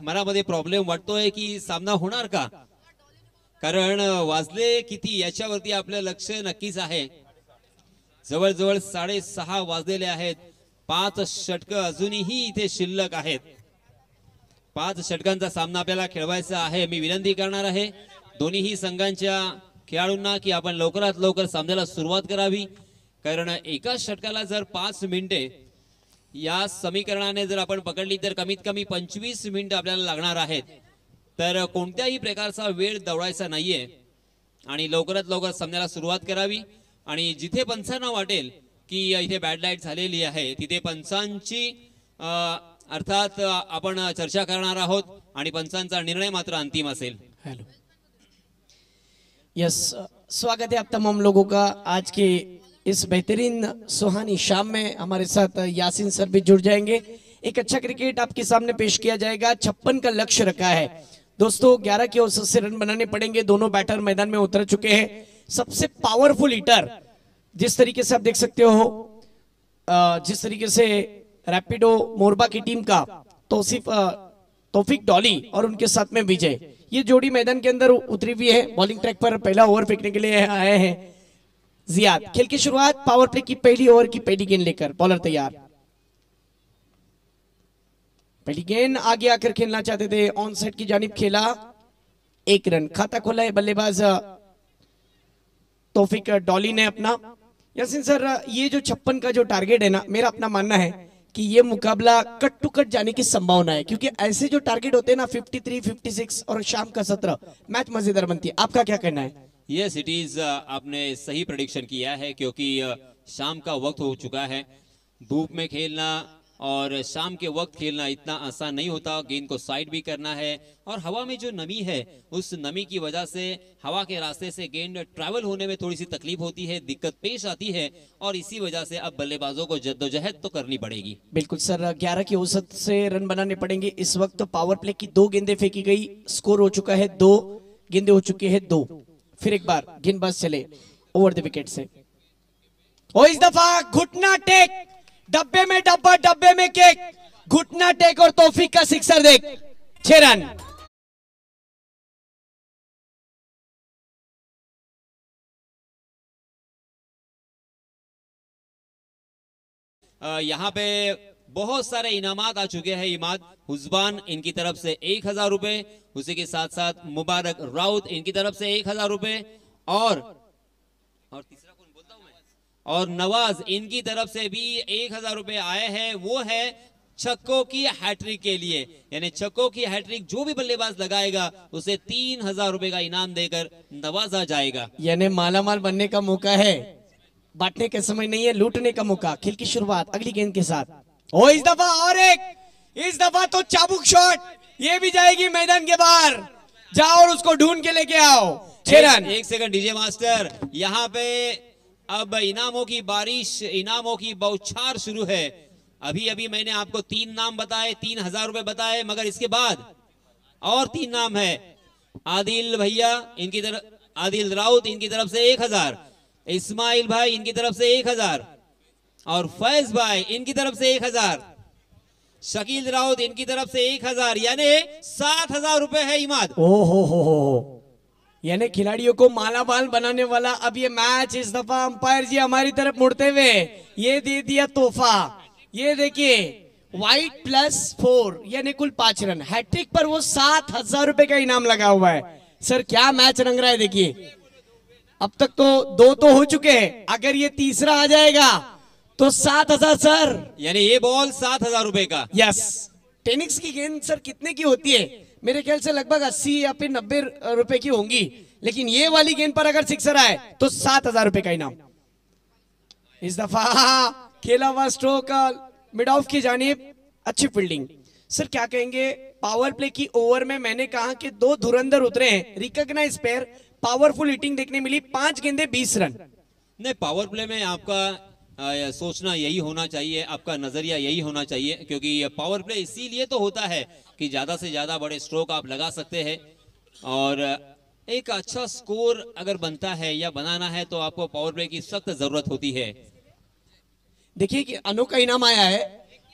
मनामध्ये प्रॉब्लेम वाटतोय की सामना होणार का. कारण वाजले किती याच्यावरती आपलं लक्ष नक्कीच आहे. जवळजवळ 6:30 वाजलेले आहेत. 5 षटकं अजूनही इथे शिल्लक आहेत. 5 षटकांचा सामना आपल्याला खेळवायचा आहे. मी विनंती करणार आहे दोन्हीही संघांच्या खेळाडूंना की आपण लवकरात लवकर सामन्याला सुरुवात करावी. कारण एका षटकाला जर 5 मिनिटे या समीकरणाने जर आपण पकडली तर कमीत कमी 25 मिनिटं आपल्याला लागणार आहेत. तर कोणत्याही प्रकारचा वेळ दवडायचा नाहीये आणि लवकरात लवकर सामन्याला सुरुवात करावी. आणि जिथे पंचांना वाटेल की इथे बॅड लाईट झालेली आहे तिथे पंचांची अर्थात आपण चर्चा करणार आहोत आणि पंचांचा निर्णय मात्र अंतिम असेल. हेलो यस स्वागत है आप तमाम लोगों का आज के इस बेहतरीन सुहानी शाम में. हमारे साथ यासीन सर भी जुड़ जाएंगे. एक अच्छा क्रिकेट आपके सामने पेश किया जाएगा. 56 का लक्ष्य रखा है दोस्तों. 11 की औसत से रन बनाने पड़ेंगे. दोनों बैटर मैदान में उतर चुके हैं. सबसे पावरफुल हिटर जिस तरीके से आप देख सकते हो जिस तरीके से रैपिडो मोरबा की टीम का तौफीक डॉली और उनके साथ में विजय ये जोड़ी मैदान के अंदर उतरी हुई है. बॉलिंग ट्रैक पर पहला ओवर फेंकने के लिए आए हैं जियाद. खेल की शुरुआत पावर प्ले की पहली ओवर की पहली गेंद लेकर. बॉलर तैयार. पहली गेंद आगे आकर खेलना चाहते थे. ऑन साइड की जानिब खेला. 1 रन खाता खोला है बल्लेबाज तौफीक डॉली ने अपना. यासीन सर ये जो 56 का जो टारगेट है ना मेरा अपना मानना है कि ये मुकाबला कट टू कट जाने की संभावना है. क्योंकि ऐसे जो टारगेट होते हैं ना 53, 56 और शाम का 17 मैच मजेदार बनती है. आपका क्या कहना है. यस इट इज आपने सही प्रेडिक्शन किया है क्योंकि शाम का वक्त हो चुका है। धूप में खेलना और शाम के वक्त खेलना इतना आसान नहीं होता। गेंद को साइड भी करना है और हवा में जो नमी है उस नमी की वजह से हवा के रास्ते से गेंद ट्रैवल होने में थोड़ी सी तकलीफ होती है, दिक्कत पेश आती है और इसी वजह से अब बल्लेबाजों को जद्दोजहद तो करनी पड़ेगी। बिल्कुल सर, 11 की औसत से रन बनाने पड़ेंगे। इस वक्त पावर प्ले की 2 गेंदें फेंकी गई, स्कोर हो चुका है 2, गेंदें हो चुकी है 2। फिर एक बार गेंदबाज चले ओवर द विकेट से। ओ इस दफा घुटना टेक, डब्बे में डब्बा, डब्बे में केक, घुटना टेक और तौफीक का सिक्सर देख, 6 रन। यहाँ पे बहुत सारे इनामात आ चुके हैं। इमाद हुजबान इनकी तरफ से 1000 रुपए, उसी के साथ साथ मुबारक राउत इनकी तरफ से 1000 रुपए और तीसरा कौन बोलता हूं मैं, और नवाज इनकी तरफ से भी 1000 रुपए आए हैं। वो है छक्कों की हैट्रिक के लिए, यानी छक्कों की हैट्रिक जो भी बल्लेबाज लगाएगा उसे 3000 रुपए का इनाम देकर नवाजा जाएगा। यानी मालामाल बनने का मौका है, बांटने का समय नहीं है, लूटने का मौका। खेल की शुरुआत अगली गेंद के साथ। ओ इस दफा और एक, इस दफा तो चाबुक शॉट, ये भी जाएगी मैदान के बाहर। जाओ और उसको ढूंढ के लेके आओ, 6 रन। एक सेकंड डीजे मास्टर, यहाँ पे अब इनामों की बारिश, इनामों की बौछार शुरू है। अभी अभी मैंने आपको 3 नाम बताए, 3000 रुपए बताए, मगर इसके बाद और 3 नाम है। आदिल भैया इनकी तरफ, आदिल राउत इनकी तरफ से 1000, इस्माइल भाई इनकी तरफ से 1000 और फैज भाई इनकी तरफ से 1000, शकील राउत इनकी तरफ से 1000, यानी 7000 रुपए है इमाद। ओ हो, यानी खिलाड़ियों को मालामाल बनाने वाला अब ये मैच इस दफा अंपायर जी हमारी तरफ मुड़ते हुए ये दे दिया तोहफा। ये देखिए वाइट +4 यानी कुल 5 रन, हैट्रिक पर वो 7000 रुपए का इनाम लगा हुआ है। सर क्या मैच रंग रहा है, देखिए अब तक तो 2 तो हो चुके हैं, अगर ये तीसरा आ जाएगा तो 7000 सर, यानी ये बॉल 7000 रुपए का। यस। टेनिस की गेंद सर कितने की होती है? मेरे ख्याल से लगभग 80 या फिर 90 रुपए की होंगी, लेकिन ये वाली गेंद पर अगर सिक्सर आए तो 7000 रुपए का इनाम। इस दफा खेला हुआ स्ट्रोक मिड ऑफ की जानिब, अच्छी फील्डिंग। सर क्या कहेंगे, पावर प्ले की ओवर में मैंने कहा कि 2 धुरंधर उतरे हैं, रिकॉग्नाइज पेयर, पावरफुल हिटिंग देखने मिली, 5 गेंदे 20 रन। नहीं, पावर प्ले में आपका सोचना यही होना चाहिए, आपका नजरिया यही होना चाहिए, क्योंकि पावर प्ले इसीलिए तो होता है कि ज्यादा से ज्यादा बड़े स्ट्रोक आप लगा सकते हैं और एक अच्छा स्कोर अगर बनता है या बनाना है तो आपको पावर प्ले की सख्त जरूरत होती है। देखिए कि अनोखा इनाम आया है,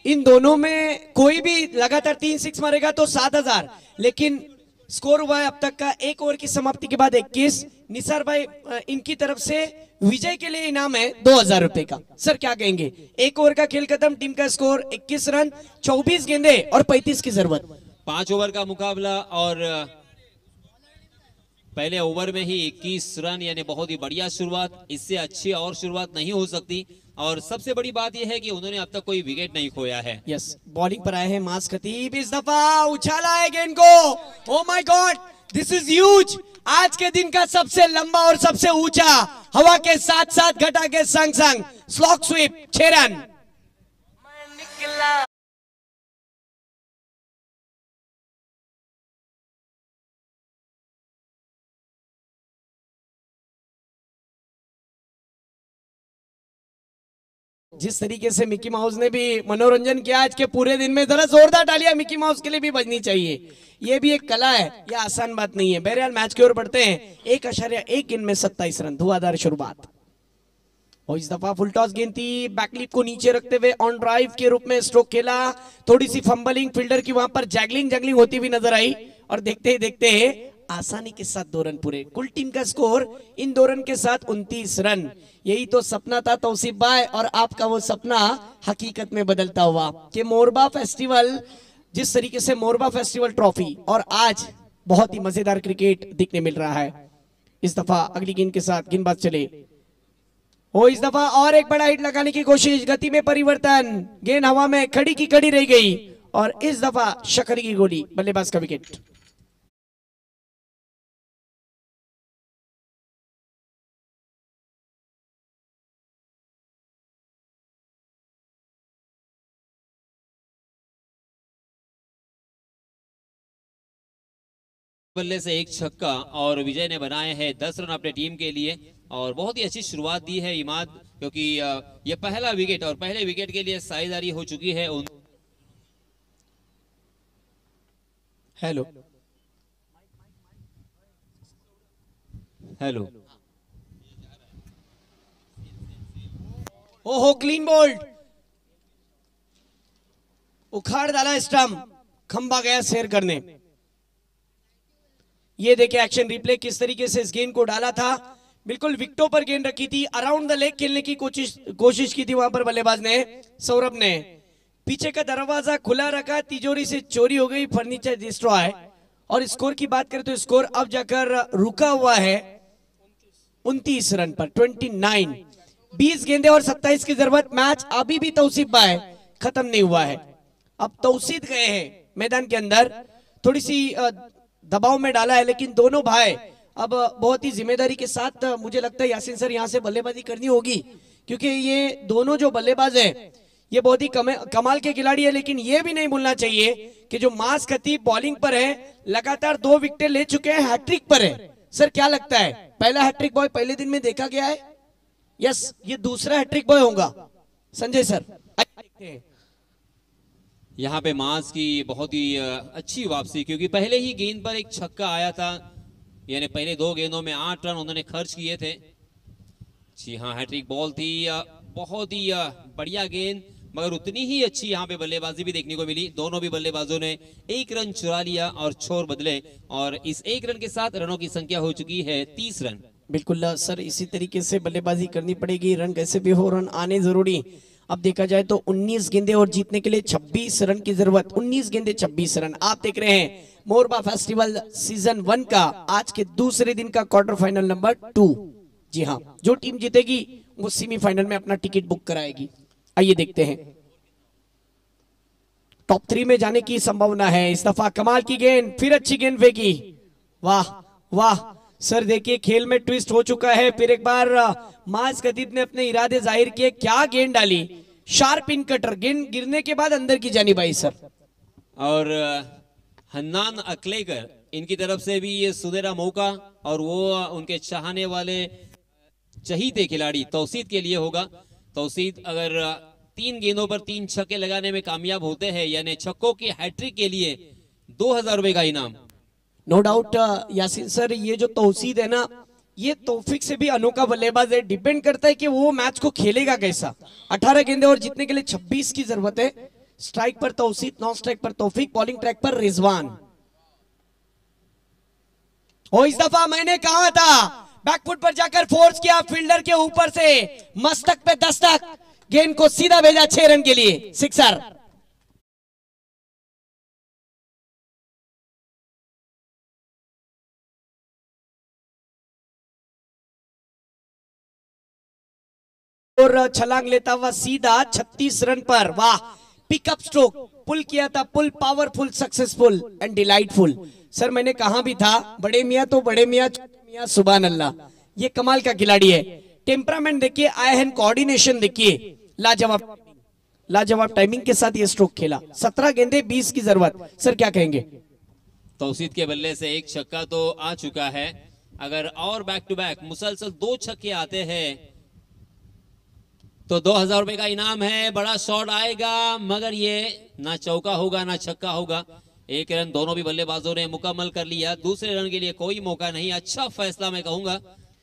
इन दोनों में कोई भी लगातार 3 6 मारेगा तो 7000, लेकिन स्कोर हुआ है अब तक का 1 ओवर की समाप्ति के बाद 21। निसार भाई इनकी तरफ से विजय के लिए इनाम है 2000 रुपए का। सर क्या कहेंगे, 1 ओवर का खेल खत्म, टीम का स्कोर 21 रन, 24 गेंदे और 35 की जरूरत। 5 ओवर का मुकाबला और पहले ओवर में ही 21 रन, यानी बहुत ही बढ़िया शुरुआत, इससे अच्छी और शुरुआत नहीं हो सकती। और सबसे बड़ी बात यह है कि उन्होंने अब तक कोई विकेट नहीं खोया है। यस, बॉलिंग पर आए हैं मास खतीब, इस दफा उछाला है गेंद को। Oh my God, this is huge. आज के दिन का सबसे लंबा और सबसे ऊंचा, हवा के साथ साथ घटा के संग संग स्लॉग स्वीप, 6 रन। जिस तरीके से मिकी माउस ने भी मनोरंजन किया आज के पूरे दिन में, जरा जोरदार तालियां मिकी माउस के लिए भी बजनी चाहिए। ये भी एक कला है, ये आसान बात नहीं है। बहरहाल मैच की ओर बढ़ते हैं। 1.1 गेंद में 27 रन, धुआंधार शुरुआत। और इस दफा फुल टॉस गेंद थी, बैकलिप को नीचे रखते हुए ऑन ड्राइव के रूप में स्ट्रोक खेला। थोड़ी सी फंबलिंग, फील्डर की वहां पर जैगलिंग होती हुई नजर आई और देखते ही देखते आसानी के साथ 2 रन पूरे। कुल टीम का स्कोर इन 2 रन के साथ 29 रन। यही तो सपना था तौसीफ भाई, और आपका वो सपना हकीकत में बदलता हुआ कि मोरबा फेस्टिवल, जिस तरीके से मोरबा फेस्टिवल ट्रॉफी और आज बहुत ही मजेदार क्रिकेट देखने मिल रहा है। इस दफा अगली गेंद के साथ गेंदबाज चले। ओ इस दफा और एक बड़ा हिट लगाने की कोशिश, गति में परिवर्तन, गेंद हवा में खड़ी की खड़ी रह गई और इस दफा शकरी की गोली, बल्लेबाज का विकेट। बल्ले से एक छक्का और विजय ने बनाए हैं 10 रन अपने टीम के लिए और बहुत ही अच्छी शुरुआत दी है इमाद, क्योंकि ये पहला विकेट और पहले विकेट के लिए साझेदारी हो चुकी है। हेलो हेलो, ओहो क्लीन बोल्ड, उखाड़ डाला स्टंप, खंबा गया शेयर करने। ये देखिए एक्शन रिप्ले किस तरीके से इस गेंद को डाला था, बिल्कुल विकेटों पर गेंद रखी थी, अराउंड द लेग खेलने की कोशिश की थी वहां पर बल्लेबाज ने, सौरभ ने पीछे का दरवाजा खुला रखा, तिजोरी से चोरी हो गई, फर्नीचर डिस्ट्रॉय। और स्कोर की बात करें तो स्कोर अब जाकर रुका हुआ है 29 रन पर, 29। 20 गेंदे और 27 की जरूरत, मैच अभी भी तौसीफ भाई खत्म नहीं हुआ है। अब तौसीफ गए हैं मैदान के अंदर, थोड़ी सी दबाव में डाला है, लेकिन दोनों भाई अब बहुत ही जिम्मेदारी के साथ मुझे लगता है यासीन सर यहां से बल्लेबाजी करनी होगी, क्योंकि ये दोनों जो बल्लेबाज हैं ये बहुत ही कमाल के खिलाड़ी है। लेकिन ये भी नहीं भूलना चाहिए कि जो मास खतीब बॉलिंग पर है, लगातार 2 विकेटें ले चुके हैं, हैट्रिक पर है। सर क्या लगता है, पहला हैट्रिक बॉय पहले दिन में देखा गया है? यस, ये दूसरा हैट्रिक बॉय होगा संजय सर। देखते हैं यहाँ पे मास की बहुत ही अच्छी वापसी, क्योंकि पहले ही गेंद पर एक छक्का आया था, यानी पहले 2 गेंदों में 8 रन उन्होंने खर्च किए थे। जी हाँ, हैट्रिक बॉल थी, बहुत ही बढ़िया गेंद, मगर उतनी ही अच्छी यहाँ पे बल्लेबाजी भी देखने को मिली। दोनों भी बल्लेबाजों ने 1 रन चुरा लिया और छोर बदले, और इस 1 रन के साथ रनों की संख्या हो चुकी है 30 रन। बिल्कुल सर, इसी तरीके से बल्लेबाजी करनी पड़ेगी, रन कैसे भी हो रन आने जरूरी। अब देखा जाए तो 19 गेंदे और जीतने के लिए 26 रन की जरूरत, 19 गेंदे 26 रन। आप देख रहे हैं मोरबा फेस्टिवल सीजन 1 का आज के दूसरे दिन का क्वार्टर फाइनल नंबर 2। जी हाँ, जो टीम जीतेगी वो सेमीफाइनल में अपना टिकट बुक कराएगी। आइए देखते हैं, टॉप 3 में जाने की संभावना है। इस दफा कमाल की गेंद, फिर अच्छी गेंद फेंकी, वाह वाह। सर देखिए खेल में ट्विस्ट हो चुका है, फिर एक बार माज खतीब ने अपने इरादे जाहिर किए, क्या गेंद डाली, शार्प इन कटर, गेंद गिरने के बाद अंदर की जानी भाई सर। और हन्नान अकलेकर, इनकी तरफ से भी ये सुनहरा मौका, और वो उनके चाहने वाले चहीते खिलाड़ी तौसीद के लिए होगा। तौसीद अगर 3 गेंदों पर 3 छक्के लगाने में कामयाब होते हैं, यानी छक्कों की हैट्रिक के लिए 2000 रुपए का इनाम। नो डाउट यासीन सर, ये जो तौसीद है ना, ये तौफीक से भी अनोखा बल्लेबाज है, डिपेंड करता है कि वो मैच को खेलेगा कैसा। 18 गेंदे और जीतने के लिए 26 की जरूरत है। स्ट्राइक पर तौसीद, नॉन स्ट्राइक पर तौफीक, बॉलिंग ट्रैक पर रिजवान। और इस दफा मैंने कहा था, बैकफुट पर जाकर फोर्स किया, फील्डर के ऊपर से मस्तक पे दस्तक, गेंद को सीधा भेजा 6 रन के लिए, सिक्सर। और छलांग लेता हुआ सीधा 36 रन पर, वाह। पिकअप स्ट्रोक, पुल किया था, pull powerful, successful and delightful. Sir मैंने कहा भी था, बड़े मियाँ तो बड़े मियाँ, मियाँ सुभान अल्लाह, ये कमाल का खिलाड़ी है। टेम्परामेंट देखिए, आई हैंड कोऑर्डिनेशन देखिए, लाजवाब लाजवाब टाइमिंग के साथ ये स्ट्रोक खेला। 17 गेंदे 20 की जरूरत, सर क्या कहेंगे? तौसीद के बल्ले से एक छक्का तो आ चुका है, अगर और बैक टू बैक मुसलसल 2 छक्के आते हैं तो 2000 रुपए का इनाम है। बड़ा शॉट आएगा, मगर ये ना चौका होगा ना छक्का होगा। 1 रन दोनों भी बल्लेबाजों ने मुकम्मल कर लिया, दूसरे रन के लिए कोई मौका नहीं। अच्छा फैसला मैं कहूंगा,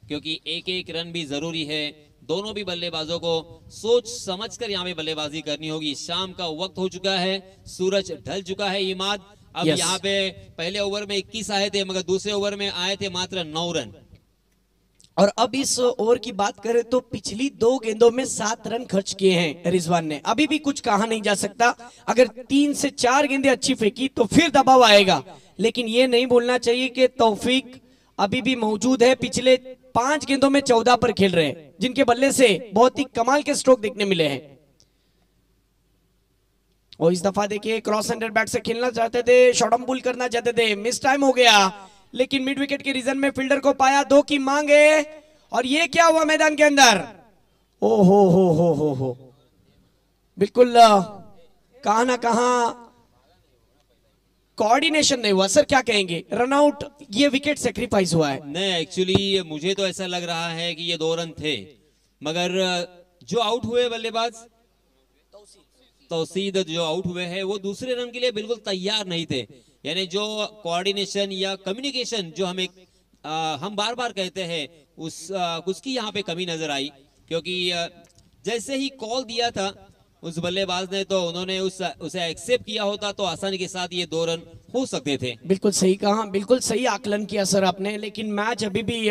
क्योंकि 1-1 रन भी जरूरी है। दोनों भी बल्लेबाजों को सोच समझकर यहाँ पे बल्लेबाजी करनी होगी। शाम का वक्त हो चुका है, सूरज ढल चुका है इमाद। अब यहाँ पे पहले ओवर में 21 आए थे, मगर दूसरे ओवर में आए थे मात्र 9 रन। और अब इस ओवर की बात करें तो पिछली 2 गेंदों में 7 रन खर्च किए हैं रिजवान ने। अभी भी कुछ कहा नहीं जा सकता, अगर 3 से 4 गेंदें अच्छी फेंकी तो फिर दबाव आएगा। लेकिन ये नहीं भूलना चाहिए कि तौफीक अभी भी मौजूद है, पिछले 5 गेंदों में 14 पर खेल रहे हैं, जिनके बल्ले से बहुत ही कमाल के स्ट्रोक देखने मिले हैं। और इस दफा देखिए क्रॉस अंडर बैट से खेलना चाहते थे, शॉर्ट ऑन पुल करना चाहते थे, मिस टाइम हो गया, लेकिन मिड विकेट के रीजन में फील्डर को पाया, 2 की मांग है। और ये क्या हुआ मैदान के अंदर, ओ हो बिल्कुल कहां ना कहां कोऑर्डिनेशन नहीं हुआ सर, क्या कहेंगे? रनआउट, ये विकेट सेक्रीफाइस हुआ है। नहीं, एक्चुअली मुझे तो ऐसा लग रहा है कि ये 2 रन थे, मगर जो आउट हुए बल्लेबाज तौसीद जो आउट हुए हैं वो दूसरे रन के लिए बिल्कुल तैयार नहीं थे। यानी जो कोऑर्डिनेशन या कम्युनिकेशन जो हम बार बार कहते हैं उसकी यहाँ पे कमी नजर आई, क्योंकि जैसे ही कॉल दिया था उस बल्लेबाज ने तो उन्होंने उसे एक्सेप्ट किया होता तो आसानी के साथ ये 2 रन हो सकते थे। बिल्कुल सही कहा, बिल्कुल सही आकलन किया सर आपने, लेकिन मैच अभी भी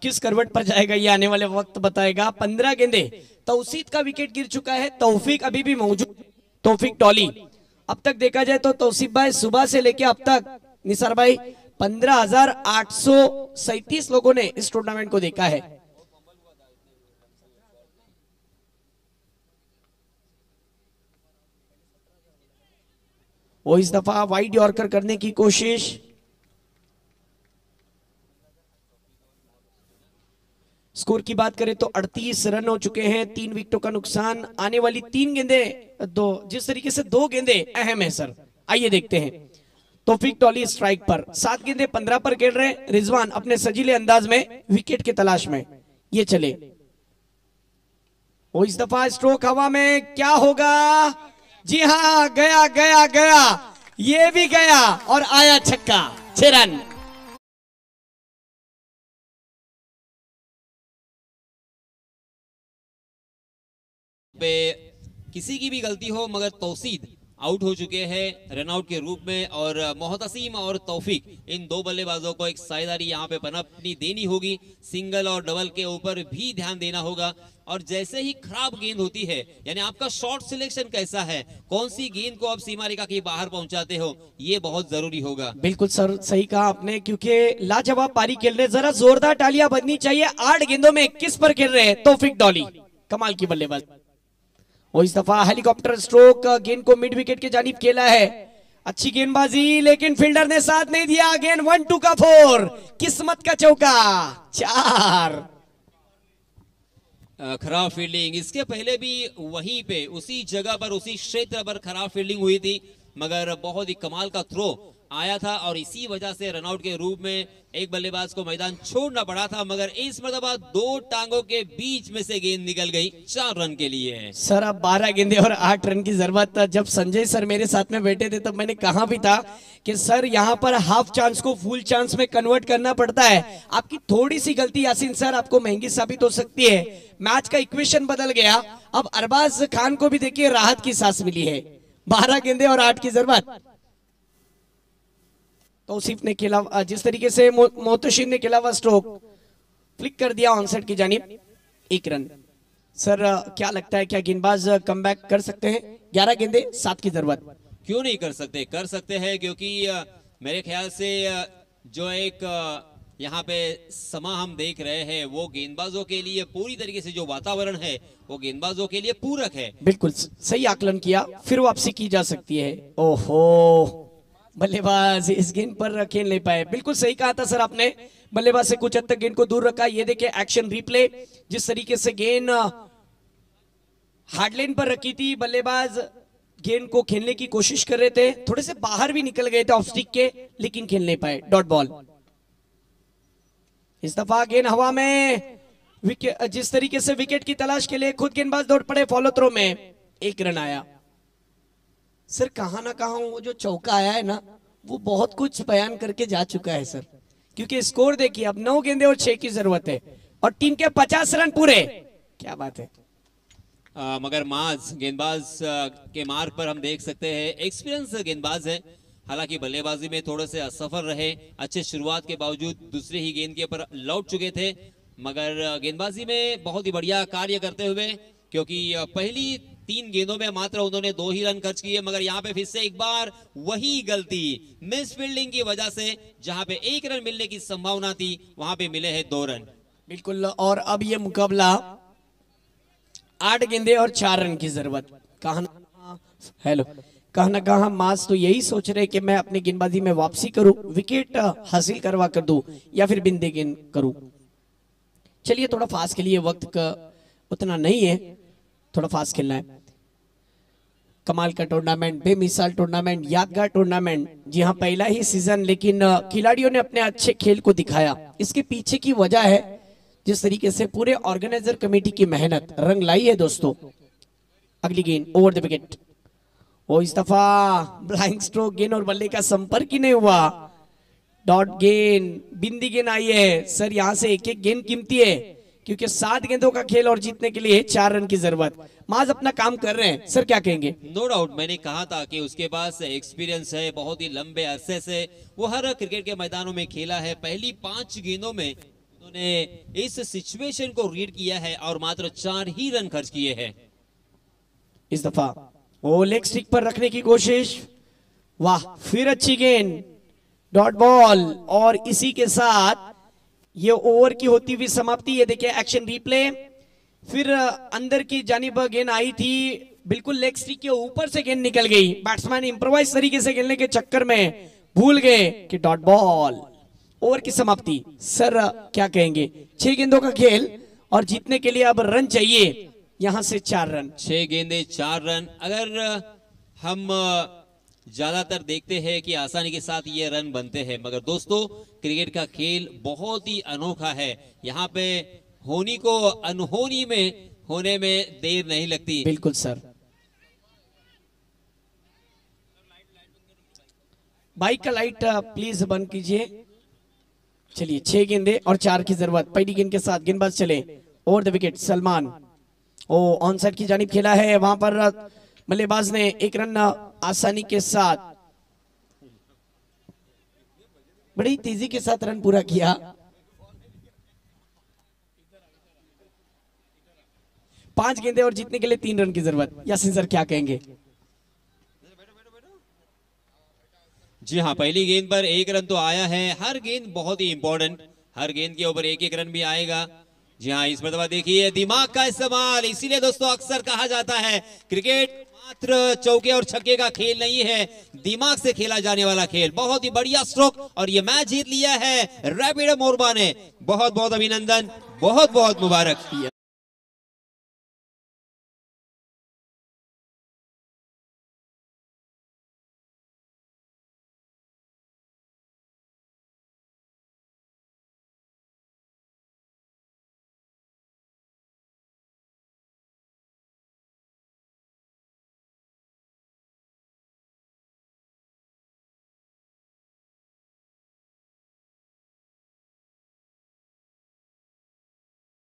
किस करवट पर जाएगा ये आने वाले वक्त बताएगा। 15 गेंदे, तौसीद का विकेट गिर चुका है, तौफीक अभी भी मौजूद, तौफीक टॉली। अब तक देखा जाए तो तौसीफ भाई सुबह से लेके अब तक निसार भाई 15,837 लोगों ने इस टूर्नामेंट को देखा है। वो इस दफा वाइड यॉर्कर करने की कोशिश, स्कोर की बात करें तो 38 रन हो चुके हैं, 3 विकेटों का नुकसान। आने वाली 3 गेंदे जिस तरीके से 2 गेंदे अहम है सर, आइए देखते हैं। तौफीक टॉली स्ट्राइक पर, 7 गेंदे 15 पर खेल रहे हैं। रिजवान अपने सजीले अंदाज में विकेट की तलाश में, ये चले। वो इस दफा स्ट्रोक हवा में, क्या होगा? जी हाँ, गया गया गया, ये भी गया और आया छक्का, 6 रन। पे किसी की भी गलती हो मगर तौसीद आउट हो चुके हैं रनआउट के रूप में, और मोहतसीम और तौफीक इन 2 बल्लेबाजों को एक साझेदारी यहाँ पे पनपनी देनी होगी। सिंगल और डबल के ऊपर भी ध्यान देना होगा, और जैसे ही खराब गेंद होती है, यानी आपका शॉट सिलेक्शन कैसा है, कौन सी गेंद को आप सीमा रेखा के बाहर पहुंचाते हो, ये बहुत जरूरी होगा। बिल्कुल सर, सही कहा आपने, क्योंकि लाजवाब पारी खेल रहे, जरा जोरदार तालियां बजनी चाहिए। 8 गेंदों में 21 पर खेल रहे हैं तौफीक टॉली, कमाल की बल्लेबाज। वो इस दफा हेलीकॉप्टर स्ट्रोक, गेंद को मिड विकेट के जानिब खेला है, अच्छी गेंदबाजी, लेकिन फील्डर ने साथ नहीं दिया। गेंद 1-2 का 4, किस्मत का चौका, 4। खराब फील्डिंग, इसके पहले भी वहीं पे उसी जगह पर उसी क्षेत्र पर खराब फील्डिंग हुई थी, मगर बहुत ही कमाल का थ्रो आया था और इसी वजह से रनआउट के रूप में एक बल्लेबाज को मैदान छोड़ना पड़ा था। मगर इस मरतबा 2 टांगों के बीच में से गेंद निकल गई 4 रन के लिए। सर अब 12 गेंदे और 8 रन की जरूरत। जब संजय सर मेरे साथ में बैठे थे तब मैंने कहा भी था कि सर यहाँ पर हाफ चांस को फुल चांस में कन्वर्ट करना पड़ता है। आपकी थोड़ी सी गलती यासीन सर आपको महंगी साबित हो सकती है। मैच का इक्वेशन बदल गया। अब अरबाज खान को भी देखिए राहत की सांस मिली है। 12 गेंदे और 8 की जरूरत। तौसीफ ने खेला, जिस तरीके से मोहतशिम ने खेला हुआ स्ट्रोक फ्लिक कर दिया ऑनसेट की जानिब, 1 रन। सर क्या लगता है, क्या गेंदबाज कमबैक कर सकते हैं? 11 गेंदे 7 की जरूरत। क्यों नहीं कर सकते, कर सकते हैं, क्योंकि मेरे ख्याल से जो एक यहाँ पे समा हम देख रहे हैं वो गेंदबाजों के लिए पूरी तरीके से जो वातावरण है वो गेंदबाजों के लिए पूरक है। बिल्कुल सही आकलन किया, फिर वापसी की जा सकती है। ओहो, बल्लेबाज इस गेंद पर खेल नहीं पाए। बिल्कुल सही कहा था सर आपने, बल्लेबाज से कुछ हद तक गेंद को दूर रखा। ये देखिए एक्शन रिप्ले, जिस तरीके से गेंद हार्डलाइन पर रखी थी, बल्लेबाज गेंद को खेलने की कोशिश कर रहे थे, थोड़े से बाहर भी निकल गए थे ऑफ स्टिक के, लेकिन खेल नहीं पाए। Dot ball. इस दफा गेंद हवा में, जिस तरीके से विकेट की तलाश के लिए खुद गेंदबाज दौड़ पड़े, फॉलो थ्रो में 1 रन आया। सर कहां ना कहां वो जो चौका आया है ना, वो बहुत कुछ बयान करके जा चुका है सर, क्योंकि स्कोर देखिए अब 9 गेंदे और 6 की जरूरत है और टीम के 50 रन पूरे। क्या बात है। मगर माज गेंदबाज के मार्ग पर हम देख सकते हैं एक्सपीरियंस गेंदबाज है। हालांकि बल्लेबाजी में थोड़े से असफल रहे, अच्छे शुरुआत के बावजूद दूसरे ही गेंद के ऊपर लौट चुके थे, मगर गेंदबाजी में बहुत ही बढ़िया कार्य करते हुए, क्योंकि पहली 3 गेंदों में मात्र उन्होंने 2 ही रन खर्च किए, मगर यहाँ पे फिर से एक बार वही गलती, मिस फील्डिंग की वजह से जहां पे 1 रन मिलने की संभावना थी वहां पे मिले हैं 2 रन। बिल्कुल, और अब ये मुकाबला 8 गेंदे और 4 रन की जरूरत। कहा ना कहा मास तो यही सोच रहे कि मैं अपनी गेंदबाजी में वापसी करूं, विकेट हासिल करवा कर दूं या फिर बिंदे गेंद करूं। चलिए थोड़ा फास्ट के लिए वक्त का उतना नहीं है, थोड़ा फास्ट खेलना है। कमाल का टूर्नामेंट, बेमिसाल टूर्नामेंट, यादगार टूर्नामेंट। जी हाँ, पहला ही सीजन, लेकिन खिलाड़ियों ने अपने अच्छे खेल को दिखाया। इसके पीछे की वजह है जिस तरीके से पूरे ऑर्गेनाइजर कमेटी की मेहनत रंग लाई है दोस्तों। अगली गेंद ओवर द विकेट, ओ इस दफा ब्लाइंड स्ट्रोक, गेंद और बल्ले का संपर्क ही नहीं हुआ। डॉट गेंद, बिंदी गेंद आई है सर। यहां से एक एक गेंद कीमती है क्योंकि 7 गेंदों का खेल और जीतने के लिए 4 रन की जरूरत। माज अपना काम कर रहे हैं सर, क्या कहेंगे? नो डाउट, मैंने कहा था कि उसके पास एक्सपीरियंस है, बहुत ही लंबे अरसे से वो हर क्रिकेट के मैदानों में खेला है। पहली 5 गेंदों में उन्होंने इस सिचुएशन को रीड किया है और मात्र 4 ही रन खर्च किए हैं। इस दफा वो लेग स्टिक पर रखने की कोशिश, वाह फिर अच्छी गेंद, डॉट बॉल। और इसी के साथ ये ओवर की होती हुई समाप्ति। ये देखिए एक्शन रिप्ले, फिर अंदर की जानिब गेंद आई थी, बिल्कुल लेग स्टिक के ऊपर से गेंद निकल गई। बैट्समैन इंप्रोवाइज तरीके से खेलने के चक्कर में भूल गए कि डॉट बॉल। ओवर की समाप्ति। सर क्या कहेंगे? 6 गेंदों का खेल और जीतने के लिए अब रन चाहिए, यहां से 4 रन। 6 गेंदे 4 रन। अगर हम ज्यादातर देखते हैं कि आसानी के साथ ये रन बनते हैं, मगर दोस्तों क्रिकेट का खेल बहुत ही अनोखा है। यहाँ पे होनी को अनहोनी में होने में देर नहीं लगती। बिल्कुल सर। बाइक का लाइट प्लीज बंद कीजिए। चलिए 6 गेंदे और 4 की जरूरत। पहली गेंद के साथ गेंदबाज चले ओवर द विकेट। सलमान ओ ऑन साइड की जानिब खेला है, वहां पर बल्लेबाज ने 1 रन आसानी के साथ, बड़ी तेजी के साथ रन पूरा किया। पांच गेंदे और जीतने के लिए 3 रन की जरूरत। यासीन सर क्या कहेंगे? जी हाँ, पहली गेंद पर 1 रन तो आया है। हर गेंद बहुत ही इंपॉर्टेंट, हर गेंद के ऊपर 1-1 रन भी आएगा। जी हाँ, इस मरतबा देखिए दिमाग का इस्तेमाल। इसीलिए दोस्तों अक्सर कहा जाता है क्रिकेट मात्र चौके और छक्के का खेल नहीं है, दिमाग से खेला जाने वाला खेल। बहुत ही बढ़िया स्ट्रोक और ये मैच जीत लिया है रैपिडो मोरबा ने। बहुत बहुत अभिनंदन, बहुत बहुत मुबारक।